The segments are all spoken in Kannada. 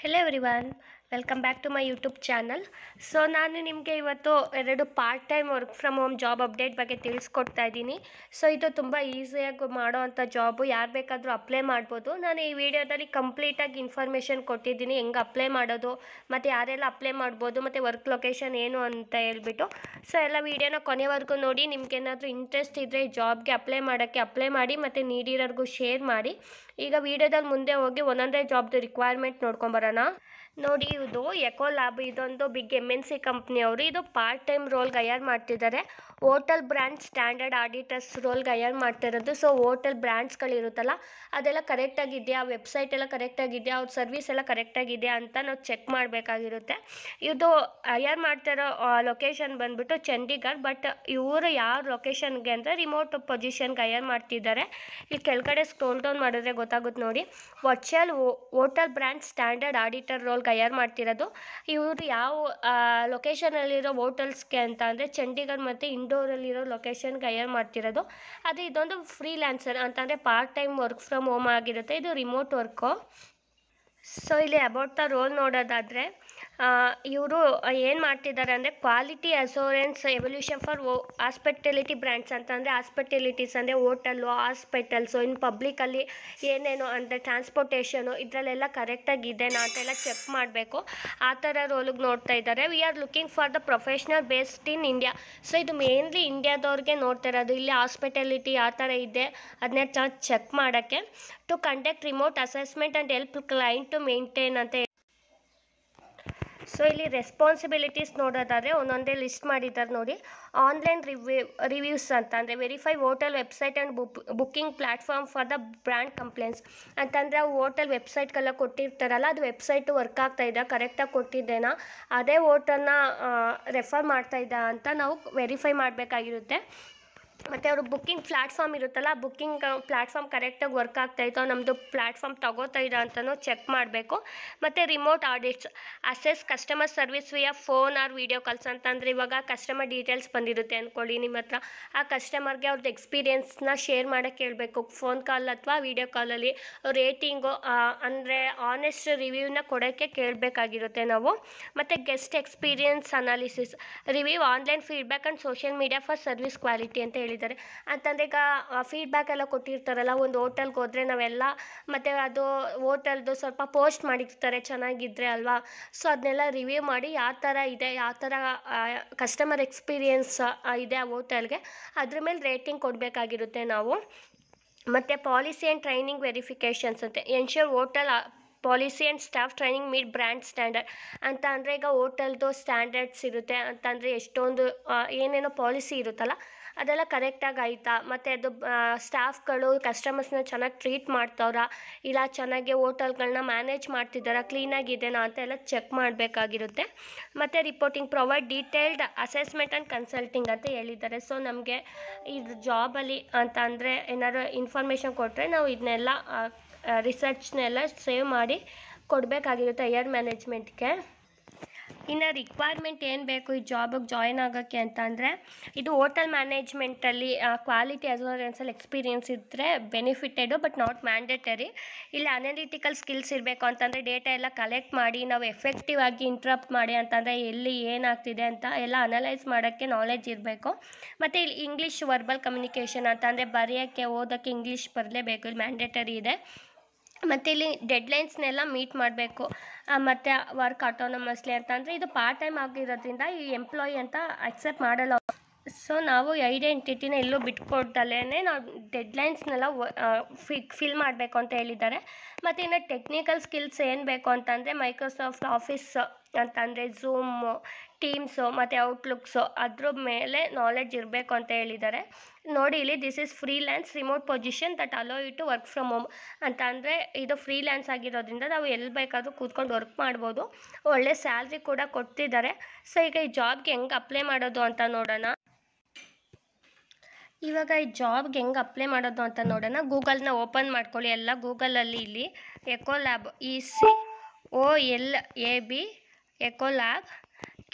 Hello everyone, welcome back to my YouTube channel. So ನಾನು ನಿಮಗೆ ಇವತ್ತು ಎರಡು part time work from home job update ಬಗ್ಗೆ ತಿಳಿಸ್ಕೊಡ್ತಾ ಇದ್ದೀನಿ. ಸೊ ಇದು ತುಂಬ ಈಸಿಯಾಗಿ ಮಾಡೋ ಅಂಥ ಜಾಬು, ಯಾರು ಬೇಕಾದರೂ ಅಪ್ಲೈ ಮಾಡ್ಬೋದು. ನಾನು ಈ ವಿಡಿಯೋದಲ್ಲಿ ಕಂಪ್ಲೀಟಾಗಿ ಇನ್ಫಾರ್ಮೇಷನ್ ಕೊಟ್ಟಿದ್ದೀನಿ, ಹೆಂಗೆ ಅಪ್ಲೈ ಮಾಡೋದು ಮತ್ತು ಯಾರೆಲ್ಲ ಅಪ್ಲೈ ಮಾಡ್ಬೋದು ಮತ್ತು ವರ್ಕ್ ಲೊಕೇಶನ್ ಏನು ಅಂತ ಹೇಳ್ಬಿಟ್ಟು. ಸೊ ಎಲ್ಲ ವೀಡಿಯೋನ ಕೊನೆವರೆಗೂ ನೋಡಿ. ನಿಮ್ಗೇನಾದರೂ ಇಂಟ್ರೆಸ್ಟ್ ಇದ್ದರೆ ಈ ಜಾಬ್ಗೆ ಅಪ್ಲೈ ಮಾಡಿ ಮತ್ತು ನೀಡಿರೋರ್ಗೂ ಶೇರ್ ಮಾಡಿ. ಈಗ ವಿಡಿಯೋದಲ್ಲಿ ಮುಂದೆ ಹೋಗಿ ಒಂದೊಂದೇ ಜಾಬ್ದು ರಿಕ್ವೈರ್ಮೆಂಟ್ ನೋಡ್ಕೊಂಬರೋಣ. ನೋಡಿ, ಇದು ಎಕೋ ಲ್ಯಾಬ್, ಇದೊಂದು ಬಿಗ್ MNC ಕಂಪ್ನಿಯವರು. ಇದು ಪಾರ್ಟ್ ಟೈಮ್ ರೋಲ್ಗೆ ಹೈಯರ್ ಮಾಡ್ತಿದ್ದಾರೆ. ಹೋಟೆಲ್ ಬ್ರ್ಯಾಂಡ್ ಸ್ಟ್ಯಾಂಡರ್ಡ್ ಆಡಿಟರ್ಸ್ ರೋಲ್ಗೆ ಹೈಯರ್ ಮಾಡ್ತಿರೋದು. ಸೊ ಹೋಟೆಲ್ ಬ್ರ್ಯಾಂಡ್ಸ್ಗಳಿರುತ್ತಲ್ಲ, ಅದೆಲ್ಲ ಕರೆಕ್ಟಾಗಿದೆಯಾ, ವೆಬ್ಸೈಟ್ ಎಲ್ಲ ಕರೆಕ್ಟಾಗಿದೆಯಾ, ಅವ್ರ ಸರ್ವಿಸ್ ಎಲ್ಲ ಕರೆಕ್ಟಾಗಿದೆಯಾ ಅಂತ ನಾವು ಚೆಕ್ ಮಾಡಬೇಕಾಗಿರುತ್ತೆ. ಇದು ಹೈಯರ್ ಮಾಡ್ತಿರೋ ಲೊಕೇಶನ್ ಬಂದುಬಿಟ್ಟು ಚಂಡೀಗಢ. ಬಟ್ ಇವರು ಯಾವ ಲೊಕೇಶನ್ಗೆ ಅಂದರೆ ರಿಮೋಟ್ ಪೊಸಿಷನ್ಗೆ ಹೈಯರ್ ಮಾಡ್ತಿದ್ದಾರೆ. ಇಲ್ಲಿ ಕೆಳಗಡೆ ಸ್ಕ್ರೋಲ್ ಡೌನ್ ಮಾಡಿದ್ರೆ ಗೊತ್ತಾಗುತ್ತೆ ನೋಡಿ. Virtual hotel brand standard auditor ರೋಲ್ಗೆ ಹೈಯರ್ ಮಾಡ್ತಿರೋದು. ಇವರು ಯಾವ ಲೊಕೇಶನಲ್ಲಿರೋ ಹೋಟೆಲ್ಸ್ಗೆ ಅಂತ ಅಂದರೆ ಚಂಡೀಗಢ ಮತ್ತು ಇಂಡೋರಲ್ಲಿರೋ ಲೊಕೇಶನ್ಗೆ ಹೈಯರ್ ಮಾಡ್ತಿರೋದು. ಅದು ಇದೊಂದು ಫ್ರೀಲ್ಯಾನ್ಸರ್ ಅಂತಂದರೆ part time work from home ಆಗಿರುತ್ತೆ. ಇದು ರಿಮೋಟ್ ವರ್ಕು. ಸೊ ಇಲ್ಲಿ ಅಬೌಟ್ ದ ರೋಲ್ ನೋಡೋದಾದರೆ, ಇವರು ಏನು ಮಾಡ್ತಿದ್ದಾರೆ ಅಂದರೆ quality assurance evaluation for hospitality brands ಅಂತಂದರೆ ಹಾಸ್ಪಿಟಾಲಿಟೀಸ್ ಅಂದರೆ ಹೋಟೆಲ್ಲು, ಹಾಸ್ಪಿಟಲ್ಸು, ಇನ್ನು ಪಬ್ಲಿಕಲ್ಲಿ ಏನೇನು ಅಂದರೆ ಟ್ರಾನ್ಸ್ಪೋರ್ಟೇಷನು ಇದರಲ್ಲೆಲ್ಲ ಕರೆಕ್ಟಾಗಿ ಇದೆನಾ ಅಂತೆಲ್ಲ ಚೆಕ್ ಮಾಡಬೇಕು. ಆ ಥರ ರೋಲಿಗೆ ನೋಡ್ತಾ ಇದ್ದಾರೆ. We are looking for the professional based in India. So ಇದು ಮೇನ್ಲಿ ಇಂಡಿಯಾದವ್ರಿಗೆ ನೋಡ್ತಾ ಇರೋದು. ಇಲ್ಲಿ ಹಾಸ್ಪಿಟಾಲಿಟಿ ಯಾವ ಥರ ಇದೆ ಅದನ್ನೇ ಚೆಕ್ ಮಾಡೋಕ್ಕೆ. To conduct remote assessment and help client to maintain ಅಂತ. ಸೊ ಇಲ್ಲಿ ರೆಸ್ಪಾನ್ಸಿಬಿಲಿಟೀಸ್ ನೋಡೋದಾದರೆ ಒಂದೊಂದೇ ಲಿಸ್ಟ್ ಮಾಡಿದ್ದಾರೆ ನೋಡಿ. ಆನ್ಲೈನ್ ರಿವ್ಯೂಸ್ ಅಂತ ಅಂದರೆ verify hotel website and booking platform for the brand complaints ಅಂತಂದರೆ ಆ ಹೋಟೆಲ್ ವೆಬ್ಸೈಟ್ಗೆಲ್ಲ ಕೊಟ್ಟಿರ್ತಾರಲ್ಲ, ಅದು ವೆಬ್ಸೈಟು ವರ್ಕ್ ಆಗ್ತಾಯಿದ್ದ, ಕರೆಕ್ಟಾಗಿ ಕೊಟ್ಟಿದ್ದೇನಾ, ಅದೇ ಹೋಟೆಲ್ನ ರೆಫರ್ ಮಾಡ್ತಾಯಿದ್ದ ಅಂತ ನಾವು ವೆರಿಫೈ ಮಾಡಬೇಕಾಗಿರುತ್ತೆ. ಮತ್ತು ಅವರು ಬುಕ್ಕಿಂಗ್ ಪ್ಲ್ಯಾಟ್ಫಾರ್ಮ್ ಇರುತ್ತಲ್ಲ, ಬುಕ್ಕಿಂಗ್ ಪ್ಲ್ಯಾಟ್ಫಾರ್ಮ್ ಕರೆಕ್ಟಾಗಿ ವರ್ಕ್ ಆಗ್ತಾಯಿತ್ತೋ, ನಮ್ಮದು ಪ್ಲ್ಯಾಟ್ಫಾರ್ಮ್ ತಗೋತಾ ಇದ್ದ ಅಂತಲೂ ಚೆಕ್ ಮಾಡಬೇಕು. ಮತ್ತು remote audits assess customer service via phone or video calls ಅಂತಂದರೆ ಇವಾಗ ಕಸ್ಟಮರ್ ಡೀಟೇಲ್ಸ್ ಬಂದಿರುತ್ತೆ ಅಂದ್ಕೊಳ್ಳಿ ನಿಮ್ಮ ಹತ್ರ. ಆ ಕಸ್ಟಮರ್ಗೆ ಅವ್ರದ್ದು ಎಕ್ಸ್ಪೀರಿಯೆನ್ಸ್ನ ಶೇರ್ ಮಾಡೋಕ್ಕೆ ಹೇಳಬೇಕು ಫೋನ್ ಕಾಲ್ ಅಥವಾ ವೀಡಿಯೋ ಕಾಲಲ್ಲಿ. ರೇಟಿಂಗು ಅಂದರೆ ಆನೆಸ್ಟ್ ರಿವ್ಯೂನ ಕೊಡೋಕ್ಕೆ ಕೇಳಬೇಕಾಗಿರುತ್ತೆ ನಾವು. ಮತ್ತು guest experience analysis review online feedback and social media for service quality ಅಂತ ಹೇಳಿದ್ದಾರೆ. ಅಂತಂದರೆ ಈಗ ಫೀಡ್ಬ್ಯಾಕ್ ಎಲ್ಲ ಕೊಟ್ಟಿರ್ತಾರಲ್ಲ, ಒಂದು ಹೋಟೆಲ್ಗೆ ಹೋದರೆ ನಾವೆಲ್ಲ, ಮತ್ತು ಅದು ಹೋಟೆಲ್ದು ಸ್ವಲ್ಪ ಪೋಸ್ಟ್ ಮಾಡಿರ್ತಾರೆ ಚೆನ್ನಾಗಿದ್ದರೆ ಅಲ್ವಾ. ಸೊ ಅದನ್ನೆಲ್ಲ ರಿವ್ಯೂ ಮಾಡಿ ಯಾವ ಥರ ಇದೆ, ಯಾವ ಥರ ಕಸ್ಟಮರ್ ಎಕ್ಸ್ಪೀರಿಯೆನ್ಸ್ ಇದೆ ಆ ಹೋಟೆಲ್ಗೆ, ಅದ್ರ ಮೇಲೆ ರೇಟಿಂಗ್ ಕೊಡಬೇಕಾಗಿರುತ್ತೆ ನಾವು. ಮತ್ತು ಪಾಲಿಸಿ ಆ್ಯಂಡ್ ಟ್ರೈನಿಂಗ್ ವೆರಿಫಿಕೇಷನ್ಸ್ ಅಂತೆ ensure hotel policy and staff training meet brand standard ಅಂತ. ಅಂದರೆ ಈಗ ಹೋಟೆಲ್ದು ಸ್ಟ್ಯಾಂಡರ್ಡ್ಸ್ ಇರುತ್ತೆ ಅಂತಂದರೆ ಎಷ್ಟೊಂದು ಏನೇನೋ ಪಾಲಿಸಿ ಇರುತ್ತಲ್ಲ, ಅದೆಲ್ಲ ಕರೆಕ್ಟಾಗಿ ಆಯಿತಾ, ಮತ್ತು ಅದು ಸ್ಟಾಫ್ಗಳು ಕಸ್ಟಮರ್ಸ್ನ ಚೆನ್ನಾಗಿ ಟ್ರೀಟ್ ಮಾಡ್ತವ್ರಾ, ಇಲ್ಲ ಚೆನ್ನಾಗಿ ಹೋಟೆಲ್ಗಳನ್ನ ಮ್ಯಾನೇಜ್ ಮಾಡ್ತಿದ್ದಾರಾ, ಕ್ಲೀನಾಗಿದೆನಾ ಅಂತ ಎಲ್ಲ ಚೆಕ್ ಮಾಡಬೇಕಾಗಿರುತ್ತೆ. ಮತ್ತು reporting provide detailed assessment and consulting ಅಂತ ಹೇಳಿದ್ದಾರೆ. ಸೊ ನಮಗೆ ಇದು ಜಾಬಲ್ಲಿ ಅಂತ ಅಂದರೆ ಏನಾದ್ರು ಇನ್ಫಾರ್ಮೇಷನ್ ಕೊಟ್ಟರೆ ನಾವು ಇದನ್ನೆಲ್ಲ ರಿಸರ್ಚ್ನೆಲ್ಲ ಸೇವ್ ಮಾಡಿ ಕೊಡಬೇಕಾಗಿರುತ್ತೆ ಹೈಯರ್ ಮ್ಯಾನೇಜ್ಮೆಂಟ್ಗೆ. ಇನ್ನು ರಿಕ್ವೈರ್ಮೆಂಟ್ ಏನು ಬೇಕು ಈ ಜಾಬಿಗೆ ಜಾಯ್ನ್ ಆಗೋಕ್ಕೆ ಅಂತ ಅಂದರೆ, ಇದು ಹೋಟೆಲ್ ಮ್ಯಾನೇಜ್ಮೆಂಟಲ್ಲಿ ಕ್ವಾಲಿಟಿ ಅಸೂರೆನ್ಸಲ್ಲಿ ಎಕ್ಸ್ಪೀರಿಯೆನ್ಸ್ ಇದ್ದರೆ ಬೆನಿಫಿಟೆಡು ಬಟ್ ನಾಟ್ ಮ್ಯಾಂಡೇಟರಿ. ಇಲ್ಲಿ ಅನಾಲಿಟಿಕಲ್ ಸ್ಕಿಲ್ಸ್ ಇರಬೇಕು ಅಂತಂದರೆ ಡೇಟಾ ಎಲ್ಲ ಕಲೆಕ್ಟ್ ಮಾಡಿ ನಾವು ಎಫೆಕ್ಟಿವ್ ಆಗಿ ಇಂಟ್ರಪ್ಟ್ ಮಾಡಿ ಅಂತಂದರೆ ಎಲ್ಲಿ ಏನಾಗ್ತಿದೆ ಅಂತ ಎಲ್ಲ ಅನಲೈಸ್ ಮಾಡೋಕ್ಕೆ ನಾಲೆಡ್ಜ್ ಇರಬೇಕು. ಮತ್ತು ಇಲ್ಲಿ ಇಂಗ್ಲೀಷ್ ವರ್ಬಲ್ ಕಮ್ಯುನಿಕೇಷನ್ ಅಂತ ಅಂದರೆ ಬರೆಯೋಕ್ಕೆ ಓದೋಕ್ಕೆ ಇಂಗ್ಲೀಷ್ ಬರಲೇಬೇಕು, ಇಲ್ಲಿ ಮ್ಯಾಂಡೇಟರಿ ಇದೆ. ಮತ್ತು ಇಲ್ಲಿ ಡೆಡ್ಲೈನ್ಸ್ನೆಲ್ಲ ಮೀಟ್ ಮಾಡಬೇಕು. ಮತ್ತು ವರ್ಕ್ ಆಟೋನಮಸ್ಲಿ ಅಂತಂದರೆ ಇದು ಪಾರ್ಟ್ ಟೈಮ್ ಆಗಿರೋದ್ರಿಂದ ಈ ಎಂಪ್ಲಾಯಿ ಅಂತ ಅಕ್ಸೆಪ್ಟ್ ಮಾಡಲ್ಲ. ಸೊ ನಾವು ಐಡೆಂಟಿಟಿನ ಎಲ್ಲೂ ಬಿಟ್ಕೊಡ್ದಲೇ ನಾವು ಡೆಡ್ಲೈನ್ಸ್ನೆಲ್ಲ ಫಿಲ್ ಮಾಡಬೇಕು ಅಂತ ಹೇಳಿದ್ದಾರೆ. ಮತ್ತು ಇನ್ನು ಟೆಕ್ನಿಕಲ್ ಸ್ಕಿಲ್ಸ್ ಏನು ಬೇಕು ಅಂತಂದರೆ ಮೈಕ್ರೋಸಾಫ್ಟ್ ಆಫೀಸ್ ಅಂತಂದರೆ ಝೂಮು, ಟೀಮ್ಸು ಮತ್ತು ಔಟ್ಲುಕ್ಸು ಅದ್ರ ಮೇಲೆ ನಾಲೆಡ್ಜ್ ಇರಬೇಕು ಅಂತ ಹೇಳಿದ್ದಾರೆ. ನೋಡಿ ಇಲ್ಲಿ this is freelance remote position that allow you to work from home ಅಂತ. ಅಂದರೆ ಇದು ಫ್ರೀಲ್ಯಾನ್ಸ್ ಆಗಿರೋದ್ರಿಂದ ನಾವು ಎಲ್ಲಿ ಬೇಕಾದರೂ ಕೂತ್ಕೊಂಡು ವರ್ಕ್ ಮಾಡ್ಬೋದು. ಒಳ್ಳೆ ಸ್ಯಾಲ್ರಿ ಕೂಡ ಕೊಡ್ತಿದ್ದಾರೆ. ಸೊ ಈಗ ಈ ಜಾಬ್ಗೆ ಹೆಂಗೆ ಅಪ್ಲೈ ಮಾಡೋದು ಅಂತ ನೋಡೋಣ. ಇವಾಗ ಈ ಜಾಬ್ಗೆ ಹೆಂಗೆ ಅಪ್ಲೈ ಮಾಡೋದು ಅಂತ ನೋಡೋಣ. ಗೂಗಲ್ನ ಓಪನ್ ಮಾಡ್ಕೊಳ್ಳಿ. ಎಲ್ಲ ಗೂಗಲಲ್ಲಿ ಇಲ್ಲಿ Ecolab ECOLAB Ecolab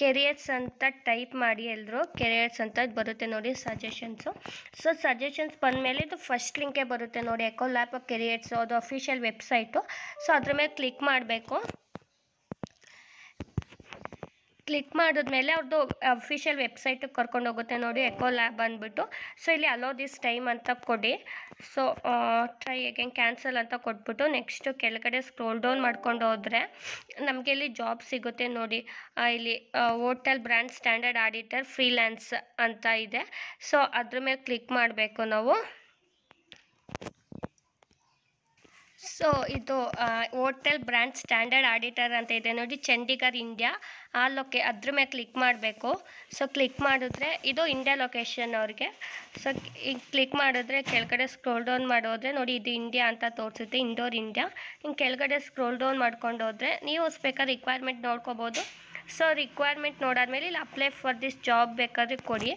careers ಅಂತ ಟೈಪ್ ಮಾಡಿ. ಎಲ್ಲರೂ ಕೆರಿಯರ್ಸ್ ಅಂತ ಬರುತ್ತೆ ನೋಡಿ ಸಜೆಷನ್ಸು. ಸೊ ಸಜೆಷನ್ಸ್ ಬಂದಮೇಲೆ ಇದು ಫಸ್ಟ್ ಲಿಂಕೇ ಬರುತ್ತೆ ನೋಡಿ, ಎಕೋ ಲ್ಯಾಬ್ ಕೆರಿಯರ್ಸು, ಅದು ಅಫಿಷಿಯಲ್ ವೆಬ್ಸೈಟು. ಸೊ ಅದ್ರ ಮೇಲೆ ಕ್ಲಿಕ್ ಮಾಡಬೇಕು. ಕ್ಲಿಕ್ ಮಾಡಿದ್ಮೇಲೆ ಅವ್ರದ್ದು ಅಫಿಷಿಯಲ್ ವೆಬ್ಸೈಟಿಗೆ ಕರ್ಕೊಂಡು ಹೋಗುತ್ತೆ ನೋಡಿ, ಎಕೋ ಲ್ಯಾಬ್ ಅಂದ್ಬಿಟ್ಟು. ಸೊ ಇಲ್ಲಿ ಅಲೋ ದಿಸ್ ಟೈಮ್ ಅಂತ ಕೊಡಿ. ಸೊ ಟ್ರೈ ಅಗೇನ್ ಕ್ಯಾನ್ಸಲ್ ಅಂತ ಕೊಟ್ಬಿಟ್ಟು ನೆಕ್ಸ್ಟು ಕೆಳಗಡೆ ಸ್ಕ್ರೋಲ್ ಡೌನ್ ಮಾಡ್ಕೊಂಡು ಹೋದರೆ ನಮಗೆ ಇಲ್ಲಿ ಜಾಬ್ ಸಿಗುತ್ತೆ ನೋಡಿ. ಇಲ್ಲಿ hotel brand standard auditor freelance ಅಂತ ಇದೆ. ಸೊ ಅದ್ರ ಮೇಲೆ ಕ್ಲಿಕ್ ಮಾಡಬೇಕು ನಾವು. ಸೊ ಇದು ಹೋಟೆಲ್ ಬ್ರ್ಯಾಂಡ್ ಸ್ಟ್ಯಾಂಡರ್ಡ್ ಆಡಿಟರ್ ಅಂತ ಇದೆ ನೋಡಿ, ಚಂಡೀಗಢ ಇಂಡಿಯಾ. ಅದ್ರ ಮೇಲೆ ಕ್ಲಿಕ್ ಮಾಡಬೇಕು. ಸೊ ಕ್ಲಿಕ್ ಮಾಡಿದ್ರೆ ಇದು ಇಂಡಿಯಾ ಲೊಕೇಶನ್ ಅವ್ರಿಗೆ. ಸೊ ಈಗ ಕ್ಲಿಕ್ ಮಾಡಿದ್ರೆ ಕೆಳಗಡೆ ಸ್ಕ್ರೋಲ್ ಡೌನ್ ಮಾಡೋದ್ರೆ ನೋಡಿ, ಇದು ಇಂಡಿಯಾ ಅಂತ ತೋರಿಸುತ್ತೆ, ಇಂಡೋರ್ ಇಂಡಿಯಾ. ಹಿಂಗೆ ಕೆಳಗಡೆ ಸ್ಕ್ರೋಲ್ ಡೌನ್ ಮಾಡ್ಕೊಂಡು ಹೋದರೆ ನೀವು ಬೇಕಾದ್ರೆ ರಿಕ್ವೈರ್ಮೆಂಟ್ ನೋಡ್ಕೋಬೋದು. ಸೊ ರಿಕ್ವೈರ್ಮೆಂಟ್ ನೋಡಾದ್ಮೇಲೆ ಇಲ್ಲಿ ಅಪ್ಲೈ ಫಾರ್ ದಿಸ್ ಜಾಬ್ ಬೇಕಾದರೆ ಕೊಡಿ.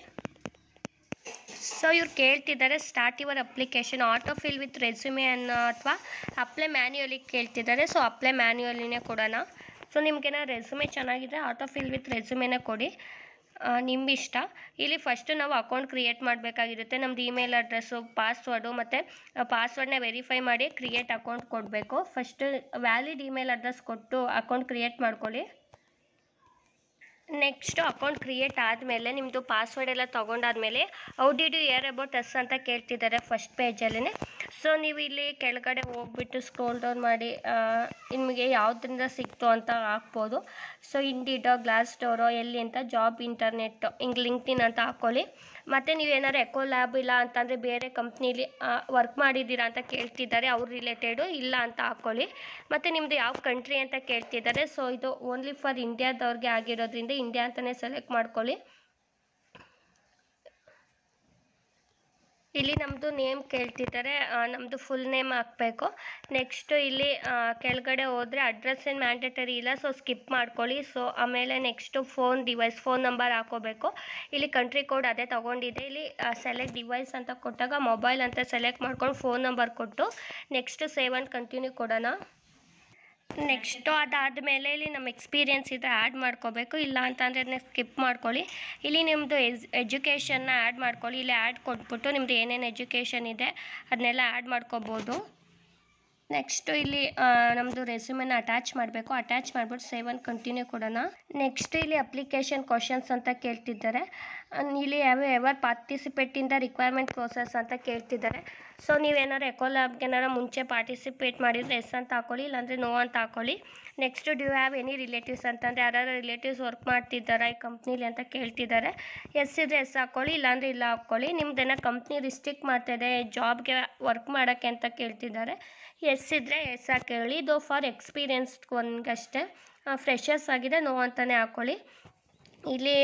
ಸೊ ಇವ್ರು ಕೇಳ್ತಿದ್ದಾರೆ start your application auto fill with resume ಅನ್ನೋ ಅಥವಾ ಅಪ್ಲೈ ಮ್ಯಾನ್ಯುಯಲಿ ಕೇಳ್ತಿದ್ದಾರೆ. ಸೊ ಅಪ್ಲೈ ಮ್ಯಾನ್ಯುಯಲಿನೇ ಕೊಡೋಣ. ಸೊ ನಿಮಗೇನೋ ರೆಸ್ಯೂಮೆ ಚೆನ್ನಾಗಿದ್ರೆ ಆಟೋ ಫಿಲ್ ವಿತ್ ರೆಸ್ಯೂಮೆನೇ ಕೊಡಿ, ನಿಮ್ಮ ಇಷ್ಟ. ಇಲ್ಲಿ ಫಸ್ಟು ನಾವು ಅಕೌಂಟ್ ಕ್ರಿಯೇಟ್ ಮಾಡಬೇಕಾಗಿರುತ್ತೆ. ನಮ್ಮದು ಇಮೇಲ್ ಅಡ್ರೆಸ್ಸು, ಪಾಸ್ವರ್ಡು ಮತ್ತು ಪಾಸ್ವರ್ಡ್ನ ವೆರಿಫೈ ಮಾಡಿ ಕ್ರಿಯೇಟ್ ಅಕೌಂಟ್ ಕೊಡಬೇಕು. ಫಸ್ಟು ವ್ಯಾಲಿಡ್ ಇಮೇಲ್ ಅಡ್ರೆಸ್ ಕೊಟ್ಟು ಅಕೌಂಟ್ ಕ್ರಿಯೇಟ್ ಮಾಡ್ಕೊಳ್ಳಿ. ನೆಕ್ಸ್ಟು ಅಕೌಂಟ್ ಕ್ರಿಯೇಟ್ ಆದಮೇಲೆ ನಿಮ್ಮದು ಪಾಸ್ವರ್ಡ್ ಎಲ್ಲ ತೊಗೊಂಡಾದ್ಮೇಲೆ how did you hear about us ಅಂತ ಕೇಳ್ತಿದ್ದಾರೆ ಫಸ್ಟ್ ಪೇಜಲ್ಲೇ. ಸೊ ನೀವು ಇಲ್ಲಿ ಕೆಳಗಡೆ ಹೋಗ್ಬಿಟ್ಟು ಸ್ಕ್ರೋಲ್ ಡೌನ್ ಮಾಡಿ ನಿಮಗೆ ಯಾವುದರಿಂದ ಸಿಕ್ತು ಅಂತ ಹಾಕ್ಬೋದು. ಸೊ ಇಂಡಿಡೋ, ಗ್ಲಾಸ್ ಡೋರೋ, ಎಲ್ಲಿ ಅಂತ, ಜಾಬ್ ಇಂಟರ್ನೆಟ್, ಹಿಂಗೆ ಲಿಂಕ್ಡ್ಇನ್ ಅಂತ ಹಾಕ್ಕೊಳ್ಳಿ. ಮತ್ತು ನೀವೇನಾದ್ರು ಎಕೋ ಲ್ಯಾಬ್ ಇಲ್ಲ ಅಂತಂದರೆ ಬೇರೆ ಕಂಪ್ನೀಲಿ ವರ್ಕ್ ಮಾಡಿದ್ದೀರಾ ಅಂತ ಕೇಳ್ತಿದ್ದಾರೆ, ಅವ್ರ ರಿಲೇಟೆಡು ಇಲ್ಲ ಅಂತ ಹಾಕ್ಕೊಳ್ಳಿ. ಮತ್ತು ನಿಮ್ಮದು ಯಾವ ಕಂಟ್ರಿ ಅಂತ ಕೇಳ್ತಿದ್ದಾರೆ. ಸೊ ಇದು ಓನ್ಲಿ ಫಾರ್ ಇಂಡಿಯಾದವ್ರಿಗೆ ಆಗಿರೋದ್ರಿಂದ ಇಂಡಿಯಾ ಅಂತಲೇ ಸೆಲೆಕ್ಟ್ ಮಾಡ್ಕೊಳ್ಳಿ. ಇಲ್ಲಿ ನಮ್ಮದು ನೇಮ್ ಕೇಳ್ತಿದ್ದಾರೆ, ನಮ್ಮದು ಫುಲ್ ನೇಮ್ ಹಾಕಬೇಕು. ನೆಕ್ಸ್ಟು ಇಲ್ಲಿ ಕೆಳಗಡೆ ಹೋದರೆ ಅಡ್ರೆಸ್ ಏನು ಮ್ಯಾಂಡೇಟರಿ ಇಲ್ಲ, ಸೊ ಸ್ಕಿಪ್ ಮಾಡ್ಕೊಳ್ಳಿ. ಸೊ ಆಮೇಲೆ ನೆಕ್ಸ್ಟು ಫೋನ್ ನಂಬರ್ ಹಾಕೋಬೇಕು. ಇಲ್ಲಿ ಕಂಟ್ರಿ ಕೋಡ್ ಅದೇ ತೊಗೊಂಡಿದೆ. ಇಲ್ಲಿ ಸೆಲೆಕ್ಟ್ ಡಿವೈಸ್ ಅಂತ ಕೊಟ್ಟಾಗ ಮೊಬೈಲ್ ಅಂತ ಸೆಲೆಕ್ಟ್ ಮಾಡ್ಕೊಂಡು ಫೋನ್ ನಂಬರ್ ಕೊಟ್ಟು ನೆಕ್ಸ್ಟು ಸೇವ್ ಆ್ಯಂಡ್ ಕಂಟಿನ್ಯೂ ಕೊಡೋಣ. ನೆಕ್ಸ್ಟು ಅದಾದಮೇಲೆ ಇಲ್ಲಿ ನಮ್ಮ ಎಕ್ಸ್ಪೀರಿಯೆನ್ಸ್ ಇದ್ದರೆ ಆ್ಯಡ್ ಮಾಡ್ಕೋಬೇಕು, ಇಲ್ಲ ಅಂತಂದರೆ ಸ್ಕಿಪ್ ಮಾಡ್ಕೊಳ್ಳಿ. ಇಲ್ಲಿ ನಿಮ್ಮದು ಎಜುಕೇಷನ್ನ ಆ್ಯಡ್ ಮಾಡ್ಕೊಳ್ಳಿ. ಇಲ್ಲಿ ಆ್ಯಡ್ ಕೊಟ್ಬಿಟ್ಟು ನಿಮ್ಮದು ಏನೇನು ಎಜುಕೇಷನ್ ಇದೆ ಅದನ್ನೆಲ್ಲ ಆ್ಯಡ್ ಮಾಡ್ಕೋಬೋದು. ನೆಕ್ಸ್ಟು ಇಲ್ಲಿ ನಮ್ಮದು ರೆಸ್ಯೂಮೆನ ಅಟ್ಯಾಚ್ ಮಾಡಬೇಕು. ಅಟ್ಯಾಚ್ ಮಾಡಿಬಿಟ್ಟು ಸೇವ್ ಆ್ಯಂಡ್ ಕಂಟಿನ್ಯೂ ಕೊಡೋಣ. ನೆಕ್ಸ್ಟ್ ಇಲ್ಲಿ ಅಪ್ಲಿಕೇಶನ್ ಕ್ವಶನ್ಸ್ ಅಂತ ಕೇಳ್ತಿದ್ದಾರೆ. ಇಲ್ಲಿ ever participate in the requirement process ಅಂತ ಕೇಳ್ತಿದ್ದಾರೆ. ಸೊ ನೀವೇನಾದ್ರು ಎಕೋ ಲ್ಯಾಬ್ಗೆ ಏನಾರು ಮುಂಚೆ ಪಾರ್ಟಿಸಿಪೇಟ್ ಮಾಡಿದರೆ ಎಸ್ ಅಂತ ಹಾಕ್ಕೊಳ್ಳಿ, ಇಲ್ಲಾಂದರೆ ನೋ ಅಂತ ಹಾಕ್ಕೊಳ್ಳಿ. Next do have any relatives ಅಂತಂದರೆ ಯಾರು ರಿಲೇಟಿವ್ಸ್ ವರ್ಕ್ ಮಾಡ್ತಿದ್ದಾರಾ ಈ ಕಂಪ್ನೀಲಿ ಅಂತ ಕೇಳ್ತಿದ್ದಾರೆ. ಎಸ್ ಇದ್ದರೆ ಎಸ್ ಹಾಕ್ಕೊಳ್ಳಿ, ಇಲ್ಲಾಂದರೆ ಇಲ್ಲ ಹಾಕ್ಕೊಳ್ಳಿ. ನಿಮ್ದೇನೋ ಕಂಪ್ನಿ ರಿಸ್ಟ್ರಿಕ್ಟ್ ಮಾಡ್ತಾಯಿದೆ ಜಾಬ್ಗೆ ವರ್ಕ್ ಮಾಡೋಕ್ಕೆ ಅಂತ ಕೇಳ್ತಿದ್ದಾರೆ. ಎಸ್ ಇದ್ದರೆ ಎಸ್ ಹಾಕೇಳಿ. ಇದು ಫಾರ್ ಎಕ್ಸ್ಪೀರಿಯನ್ಸ್ಗಷ್ಟೇ, ಫ್ರೆಷರ್ಸ್ ಆಗಿದೆ ನೋ ಅಂತಲೇ ಹಾಕ್ಕೊಳ್ಳಿ. ಇಲ್ಲಿ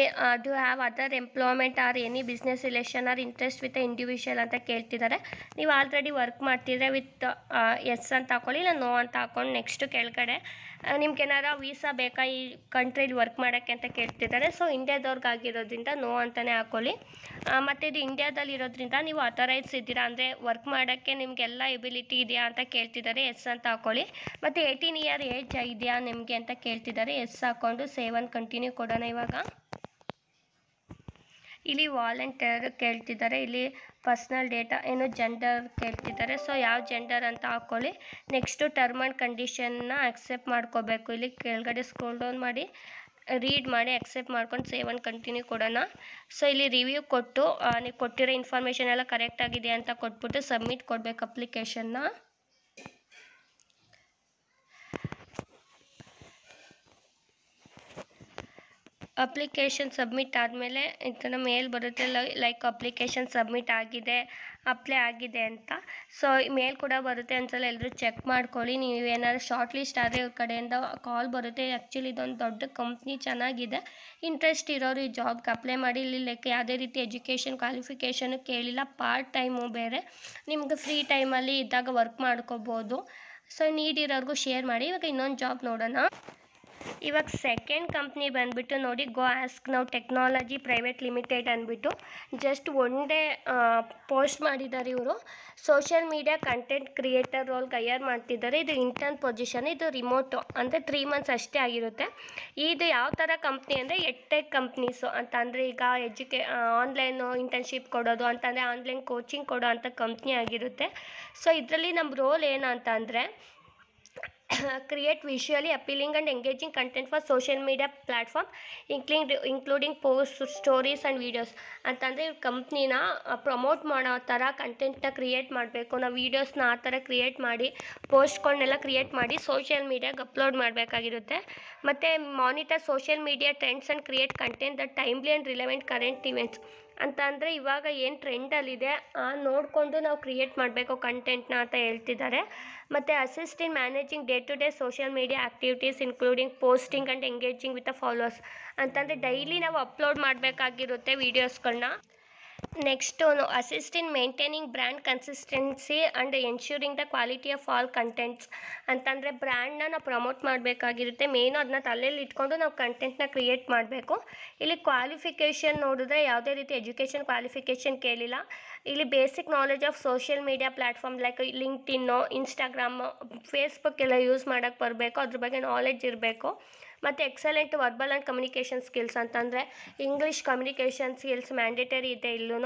do have other employment or any business relation or interest with individual ಅಂತ ಕೇಳ್ತಿದ್ದಾರೆ. ನೀವು ಆಲ್ರೆಡಿ ವರ್ಕ್ ಮಾಡ್ತಿದ್ರೆ ವಿತ್ ಎಸ್ ಅಂತ ಹಾಕ್ಕೊಳ್ಳಿ, ಇಲ್ಲ ನೋ ಅಂತ ಹಾಕ್ಕೊಂಡು ನೆಕ್ಸ್ಟ್ ಕೆಳಗಡೆ ನಿಮ್ಗೇನಾರ ವೀಸಾ ಬೇಕಾ ಈ ಕಂಟ್ರೀಲಿ ವರ್ಕ್ ಮಾಡೋಕ್ಕೆ ಅಂತ ಕೇಳ್ತಿದ್ದಾರೆ. ಸೊ ಇಂಡಿಯಾದವ್ರಿಗಾಗಿರೋದ್ರಿಂದ ನೋ ಅಂತಲೇ ಹಾಕ್ಕೊಳ್ಳಿ. ಮತ್ತು ಇದು ಇಂಡಿಯಾದಲ್ಲಿ ಇರೋದ್ರಿಂದ ನೀವು ಅಥರೈಸ್ ಇದ್ದೀರಾ ಅಂದರೆ ವರ್ಕ್ ಮಾಡೋಕ್ಕೆ ನಿಮಗೆಲ್ಲ ಎಬಿಲಿಟಿ ಇದೆಯಾ ಅಂತ ಕೇಳ್ತಿದ್ದಾರೆ, ಎಸ್ ಅಂತ ಹಾಕ್ಕೊಳ್ಳಿ. ಮತ್ತು 18 ಇಯರ್ ಏಜ್ ಇದೆಯಾ ನಿಮಗೆ ಅಂತ ಕೇಳ್ತಿದ್ದಾರೆ, ಎಸ್ ಹಾಕ್ಕೊಂಡು ಸೇವ್ ಆ್ಯಂಡ್ ಕಂಟಿನ್ಯೂ ಕೊಡೋಣ. ಇವಾಗ ಇಲ್ಲಿ ವಾಲಂಟಿಯರ್ ಕೇಳ್ತಿದ್ದಾರೆ, ಇಲ್ಲಿ ಪರ್ಸ್ನಲ್ ಡೇಟಾ ಏನು ಜೆಂಡರ್ ಕೇಳ್ತಿದ್ದಾರೆ. ಸೊ ಯಾವ ಜೆಂಡರ್ ಅಂತ ಹಾಕ್ಕೊಳ್ಳಿ. ನೆಕ್ಸ್ಟು ಟರ್ಮ್ ಆ್ಯಂಡ್ ಕಂಡೀಷನ್ನ ಅಕ್ಸೆಪ್ಟ್ ಮಾಡ್ಕೋಬೇಕು. ಇಲ್ಲಿ ಕೆಳಗಡೆ ಸ್ಕ್ರೋಲ್ ಡೌನ್ ಮಾಡಿ ರೀಡ್ ಮಾಡಿ ಅಕ್ಸೆಪ್ಟ್ ಮಾಡ್ಕೊಂಡು ಸೇವ್ ಆ್ಯಂಡ್ ಕಂಟಿನ್ಯೂ ಕೊಡೋಣ. ಸೊ ಇಲ್ಲಿ ರಿವ್ಯೂ ಕೊಟ್ಟು ನೀವು ಕೊಟ್ಟಿರೋ ಇನ್ಫಾರ್ಮೇಷನ್ ಎಲ್ಲ ಕರೆಕ್ಟ್ ಆಗಿದೆ ಅಂತ ಕೊಟ್ಬಿಟ್ಟು ಸಬ್ಮಿಟ್ ಕೊಡಬೇಕು ಅಪ್ಲಿಕೇಶನ್ನ. ಅಪ್ಲಿಕೇಶನ್ ಸಬ್ಮಿಟ್ ಆದಮೇಲೆ ಈ ಥರ ಮೇಲ್ ಬರುತ್ತೆ, ಲೈಕ್ ಅಪ್ಲಿಕೇಶನ್ ಸಬ್ಮಿಟ್ ಆಗಿದೆ, ಅಪ್ಲೈ ಆಗಿದೆ ಅಂತ. ಸೊ ಮೇಲ್ ಕೂಡ ಬರುತ್ತೆ, ಒಂದ್ಸಲ ಎಲ್ಲರೂ ಚೆಕ್ ಮಾಡ್ಕೊಳ್ಳಿ. ನೀವು ಏನಾದ್ರು ಶಾರ್ಟ್ ಲಿಸ್ಟ್ ಆದರೆ ಇವ್ರ ಕಡೆಯಿಂದ ಕಾಲ್ ಬರುತ್ತೆ. ಆ್ಯಕ್ಚುಲಿ ಇದೊಂದು ದೊಡ್ಡ ಕಂಪ್ನಿ, ಚೆನ್ನಾಗಿದೆ. ಇಂಟ್ರೆಸ್ಟ್ ಇರೋರು ಈ ಜಾಬ್ಗೆ ಅಪ್ಲೈ ಮಾಡಿ. ಇಲ್ಲಿ ಲೈಕ್ ಯಾವುದೇ ರೀತಿ ಎಜುಕೇಷನ್ ಕ್ವಾಲಿಫಿಕೇಷನು ಕೇಳಿಲ್ಲ, ಪಾರ್ಟ್ ಟೈಮು ಬೇರೆ, ನಿಮ್ಗೆ ಫ್ರೀ ಟೈಮಲ್ಲಿ ಇದ್ದಾಗ ವರ್ಕ್ ಮಾಡ್ಕೋಬೋದು. ಸೊ ನೀಡಿರೋರ್ಗೂ ಶೇರ್ ಮಾಡಿ. ಇವಾಗ ಇನ್ನೊಂದು ಜಾಬ್ ನೋಡೋಣ. ಇವಾಗ ಸೆಕೆಂಡ್ ಕಂಪ್ನಿ ಬಂದುಬಿಟ್ಟು ನೋಡಿ, go ask now technology private limited ಅಂದ್ಬಿಟ್ಟು ಜಸ್ಟ್ ಒನ್ ಡೇ ಪೋಸ್ಟ್ ಮಾಡಿದ್ದಾರೆ ಇವರು. ಸೋಷಿಯಲ್ ಮೀಡಿಯಾ ಕಂಟೆಂಟ್ ಕ್ರಿಯೇಟರ್ ರೋಲ್ಗೆ ಹೈಯರ್ ಮಾಡ್ತಿದ್ದಾರೆ. ಇದು ಇಂಟರ್ನ್ ಪೊಸಿಷನ್, ಇದು ರಿಮೋಟು ಅಂದರೆ 3 months ಅಷ್ಟೇ ಆಗಿರುತ್ತೆ. ಇದು ಯಾವ ಥರ ಕಂಪ್ನಿ ಅಂದರೆ ಎಡ್ಟೆಕ್ ಕಂಪ್ನೀಸು ಅಂತಂದರೆ ಈಗ ಆನ್ಲೈನು ಇಂಟರ್ನ್ಶಿಪ್ ಕೊಡೋದು ಅಂತಂದರೆ ಆನ್ಲೈನ್ ಕೋಚಿಂಗ್ ಕೊಡೋ ಅಂಥ ಕಂಪ್ನಿ ಆಗಿರುತ್ತೆ. ಸೊ ಇದರಲ್ಲಿ ನಮ್ಮ ರೋಲ್ ಏನು ಅಂತ ಅಂದರೆ create visually appealing and engaging content for social media platform, including posts, stories and videos. ಅಂತಂದರೆ ಇವ್ರ ಕಂಪ್ನಿನ ಪ್ರಮೋಟ್ ಮಾಡೋ ಥರ ಕಂಟೆಂಟ್ನ ಕ್ರಿಯೇಟ್ ಮಾಡಬೇಕು. ನಾವು ವೀಡಿಯೋಸ್ನ ಆ ಥರ ಕ್ರಿಯೇಟ್ ಮಾಡಿ ಪೋಸ್ಟ್ಗಳನ್ನೆಲ್ಲ ಕ್ರಿಯೇಟ್ ಮಾಡಿ ಸೋಷಿಯಲ್ ಮೀಡಿಯಾಗೆ ಅಪ್ಲೋಡ್ ಮಾಡಬೇಕಾಗಿರುತ್ತೆ. ಮತ್ತು monitor social media trends and create content the timely and relevant current events. ಅಂತ ಅಂದರೆ ಇವಾಗ ಏನು ಟ್ರೆಂಡಲ್ಲಿದೆ ನೋಡಿಕೊಂಡು ನಾವು ಕ್ರಿಯೇಟ್ ಮಾಡಬೇಕು ಕಂಟೆಂಟ್ನ ಅಂತ ಹೇಳ್ತಿದ್ದಾರೆ. ಮತ್ತು assist in managing day to day social media activities including posting and engaging with the followers. ಅಂತಂದರೆ ಡೈಲಿ ನಾವು ಅಪ್ಲೋಡ್ ಮಾಡಬೇಕಾಗಿರುತ್ತೆ ವೀಡಿಯೋಸ್ಗಳನ್ನ. Next assist in maintaining brand consistency and ensuring the quality of all contents. ಅಂತಂದರೆ ಬ್ರ್ಯಾಂಡ್ನ ನಾವು ಪ್ರಮೋಟ್ ಮಾಡಬೇಕಾಗಿರುತ್ತೆ. ಮೇಯ್ನು ಅದನ್ನ ತಲೆಯಲ್ಲಿ ಇಟ್ಕೊಂಡು ನಾವು ಕಂಟೆಂಟ್ನ ಕ್ರಿಯೇಟ್ ಮಾಡಬೇಕು. ಇಲ್ಲಿ ಕ್ವಾಲಿಫಿಕೇಷನ್ ನೋಡಿದ್ರೆ ಯಾವುದೇ ರೀತಿ ಎಜುಕೇಷನ್ ಕ್ವಾಲಿಫಿಕೇಷನ್ ಕೇಳಿಲ್ಲ. ಇಲ್ಲಿ basic knowledge of social media platform like LinkedIn, Instagram, Facebook ಎಲ್ಲ ಯೂಸ್ ಮಾಡೋಕ್ಕೆ ಬರಬೇಕು, ಅದ್ರ ಬಗ್ಗೆ ನಾಲೆಡ್ಜ್ ಇರಬೇಕು. ಮತ್ತು excellent verbal and communication skills. ಅಂತಂದರೆ ಇಂಗ್ಲೀಷ್ ಕಮ್ಯುನಿಕೇಷನ್ ಸ್ಕಿಲ್ಸ್ ಮ್ಯಾಂಡೇಟರಿ ಇದೆ ಇಲ್ಲೂ.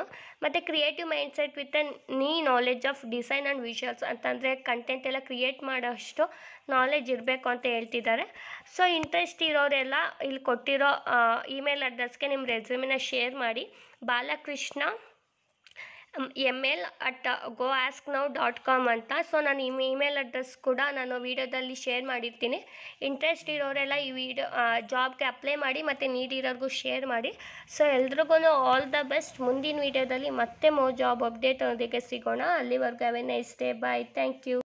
ಮತ್ತು ಕ್ರಿಯೇಟಿವ್ ಮೈಂಡ್ಸೆಟ್ ವಿತ್ ನೀ knowledge of design and visuals. ಅಂತಂದರೆ ಕಂಟೆಂಟ್ ಎಲ್ಲ ಕ್ರಿಯೇಟ್ ಮಾಡೋಷ್ಟು ನಾಲೆಡ್ಜ್ ಇರಬೇಕು ಅಂತ ಹೇಳ್ತಿದ್ದಾರೆ. ಸೊ ಇಂಟ್ರೆಸ್ಟ್ ಇರೋರೆಲ್ಲ ಇಲ್ಲಿ ಕೊಟ್ಟಿರೋ ಇಮೇಲ್ ಅಡ್ರೆಸ್ಗೆ ನಿಮ್ಮ ರೆಸ್ಯೂಮಿನ ಶೇರ್ ಮಾಡಿ. ಬಾಲಕೃಷ್ಣ mail@goasknow.com ಅಂತ. ಸೊ ನಾನು ಇಮೇಲ್ ಅಡ್ರೆಸ್ ಕೂಡ ನಾನು ವೀಡಿಯೋದಲ್ಲಿ ಶೇರ್ ಮಾಡಿರ್ತೀನಿ. ಇಂಟ್ರೆಸ್ಟ್ ಇರೋರೆಲ್ಲ ಈ ಜಾಬ್ಗೆ ಅಪ್ಲೈ ಮಾಡಿ ಮತ್ತು ನೀಡಿರೋರ್ಗೂ ಶೇರ್ ಮಾಡಿ. ಸೊ ಎಲ್ರಿಗೂ ಆಲ್ ದ ಬೆಸ್ಟ್. ಮುಂದಿನ ವೀಡಿಯೋದಲ್ಲಿ ಮತ್ತೆ ಜಾಬ್ ಅಪ್ಡೇಟ್ ಒಂದಿಗೆ ಸಿಗೋಣ. ಅಲ್ಲಿವರೆಗೂ have a nice day. Bye. Thank you.